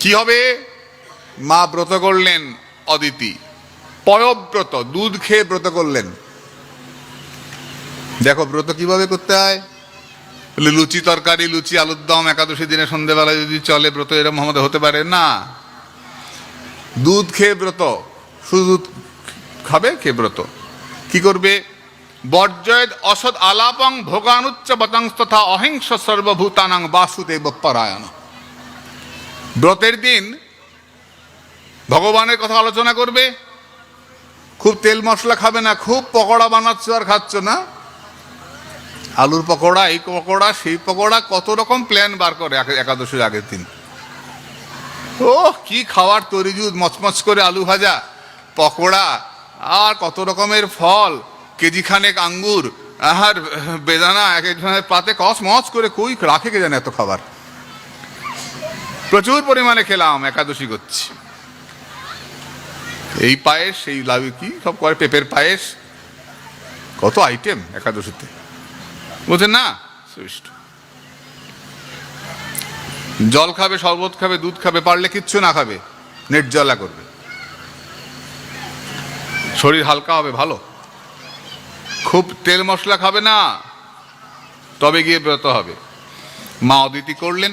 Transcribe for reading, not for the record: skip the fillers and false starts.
কি হবে? মা ব্রত করলেন অদিতি, পয়ব্রত, দুধ খেয়ে ব্রত করলেন। দেখো ব্রত কিভাবে করতে হয়। বলে লুচি তরকারি, লুচি আলুর দম একাদশী দিনে সন্ধ্যেবেলায় যদি চলে ব্রত, এরকম আমাদের হতে পারে না। দুধ খেয়ে ব্রত, শুধু দুধ খাবে, খেয়ে ব্রত। কি করবে? বর্জয়েদ অসৎ আলাপং ভোগানুচ্চ বতংস তথা অহিংস সর্বভূতানাং বাসুদেব পরায়ণ। ব্রতের দিন ভগবানের কথা আলোচনা করবে, খুব তেল মশলা খাবে না, খুব পকোড়া বানাচ্ছ আর খাচ্ছ না, আলুর পকোড়া, এই পকোড়া, সেই পকোড়া, কত রকম প্ল্যান বার করে একাদশীর আগের দিন। ও কি খাওয়ার তরিজুদ, মচমচ করে আলু ভাজা, পকোড়া, আর কত রকমের ফল, কেজি খানেক আঙ্গুর, আর বেদানা এক একজনের পাতে কসমচ করে, কই রাখে কে জানে এত খাবার। প্রচুর পরিমাণে খেলাম, একাদশী করছি। এই পায়েস, এই লাউ, কি সব করে, পেঁপের পায়েস, কত আইটেম একাদশীতে, বুঝেন না? জল খাবে, শরবত খাবে, দুধ খাবে, পারলে কিচ্ছু না খাবে, নির্জলা করবে, শরীর হালকা হবে, ভালো। খুব তেল মশলা খাবে না, তবে গিয়ে ব্রত হবে। মা অদিতি করলেন।